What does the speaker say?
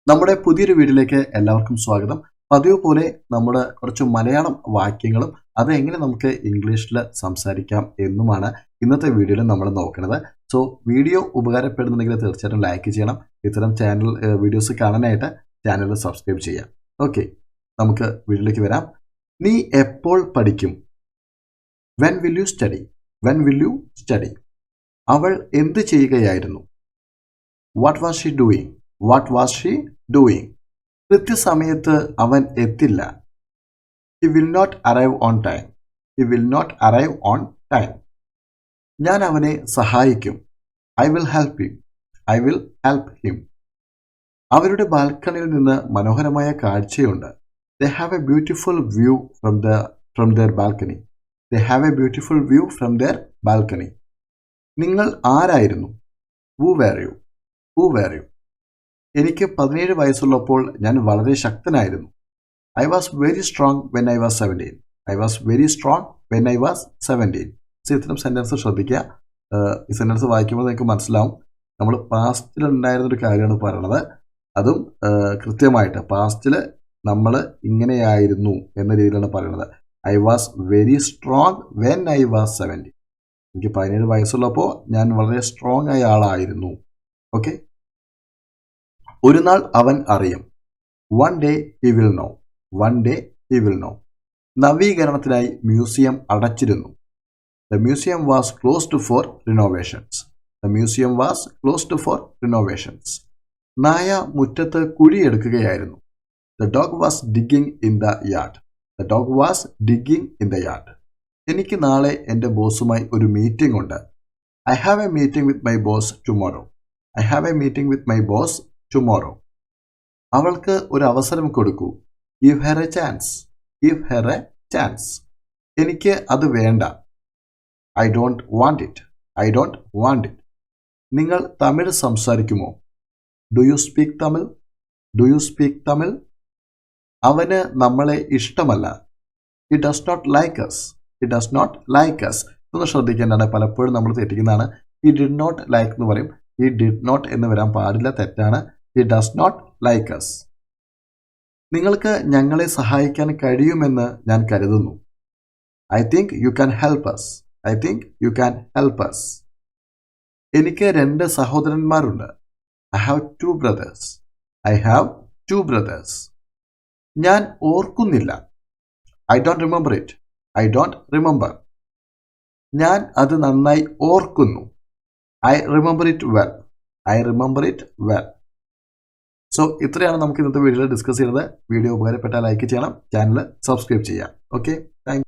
നമ്മുടെ പുതിയൊരു വീഡിയോയിലേക്ക് എല്ലാവർക്കും സ്വാഗതം. പതിവ് പോലെ നമ്മുടെ കുറച്ച് മലയാളം വാക്യങ്ങളും അതെങ്ങനെ നമുക്ക് ഇംഗ്ലീഷിൽ സംസാരിക്കാം എന്നുമാണ് ഇന്നത്തെ വീഡിയോയിൽ നമ്മൾ നോക്കുന്നത്. സോ വീഡിയോ ഉപകാരപ്പെടുന്നുണ്ടെങ്കിൽ തീർച്ചയായിട്ടും ലൈക്ക് ചെയ്യണം. ഇത്തരം വീഡിയോസ് കാണാനായിട്ട് ചാനൽ സബ്സ്ക്രൈബ് ചെയ്യാം. ഓക്കെ, നമുക്ക് വീഡിയോയിലേക്ക് വരാം. നീ എപ്പോൾ പഠിക്കും? When will you study? When will you study? അവൾ എന്ത് ചെയ്യുകയായിരുന്നു? What was she doing? What was she doing? കൃത്യസമയത്ത് അവൻ എത്തില്ല. He will not arrive on time. He will not arrive on time. ഞാൻ അവനെ സഹായിക്കും. I will help him. I will help him. അവരുടെ ബാൽക്കണിയിൽ നിന്ന് മനോഹരമായ കാഴ്ചയുണ്ട്. They have a beautiful view from their balcony. They have a beautiful view from their balcony. നിങ്ങൾ ആരായിരുന്നു? Who were you? Who were you? എനിക്ക് 17 വയസ്സുള്ളപ്പോൾ ഞാൻ വളരെ ശക്തനായിരുന്നു. I was very strong when I was 17. I was very strong when I was 17. ഇത്തരം sentence ശ്രദ്ധിക്കുക. ഈ സെൻറ്റൻസ് വായിക്കുമ്പോൾ നിങ്ങൾക്ക് മനസ്സിലാവും നമ്മൾ പാസ്റ്റിൽ ഉണ്ടായിരുന്നൊരു കാര്യമാണ് പറയണത്. അതും കൃത്യമായിട്ട് പാസ്റ്റിൽ നമ്മൾ ഇങ്ങനെയായിരുന്നു എന്ന രീതിയിലാണ് പറയുന്നത്. I was very strong when I was 17. എനിക്ക് 17 വയസ്സുള്ളപ്പോൾ ഞാൻ വളരെ സ്ട്രോങ് ആയ ആളായിരുന്നു. ഓക്കെ, ഒരു നാൾ അവൻ അറിയും. One day he will know. One day he will know. നവീകരണത്തിനായി മ്യൂസിയം അടച്ചിരുന്നു. The museum was closed for renovations. The museum was closed for renovations. നായ മുറ്റത്ത് കുഴിയെടുക്കുകയായിരുന്നു. The dog was digging in the yard. The dog was digging in the yard. എനിക്ക് നാളെ എൻ്റെ ബോസുമായി ഒരു മീറ്റിംഗ് ഉണ്ട്. I have a meeting with my boss tomorrow. I have a meeting with my boss tomorrow. അവൾക്ക് ഒരു അവസരം കൊടുക്കൂ. Give her a chance. Give her a chance. എനിക്ക് അത് വേണ്ട. I don't want it. I don't want it. നിങ്ങൾ തമിഴ് സംസാരിക്കുമോ? Do you speak Tamil? Do you speak Tamil? അവന് നമ്മളെ ഇഷ്ടമല്ല. He does not like us. He does not like us. ഇതൊന്ന് ശ്രദ്ധിക്കേണ്ടതാണ്. പലപ്പോഴും നമ്മൾ തെറ്റിക്കുന്നതാണ്. ഹി ഡിഡ് നോട്ട് ലൈക്ക് എന്ന് പറയും. ഹി ഡിഡ് നോട്ട് എന്ന് വരാൻ പാടില്ല, തെറ്റാണ്. He does not like us. നിങ്ങൾക്ക് ഞങ്ങളെ സഹായിക്കാൻ കഴിയുമെന്ന് ഞാൻ കരുതുന്നു. I think you can help us. I think you can help us. എനിക്ക് 2 സഹോദരന്മാരുണ്ട്. I have 2 brothers. I have 2 brothers. ഞാൻ ഓർക്കുന്നില്ല. I don't remember it. I don't remember. ഞാൻ അത് നന്നായി ഓർക്കുന്നു. I remember it well. I remember it well. So ഇത്രയാണ് നമുക്ക് ഇന്നത്തെ വീഡിയോയിൽ ഡിസ്കസ് ചെയ്യുന്നത്. വീഡിയോ ഉപകാരപ്പെട്ടാൽ ലൈക്ക് ചെയ്യണം, ചാനൽ സബ്സ്ക്രൈബ് ചെയ്യാം. ഓക്കെ.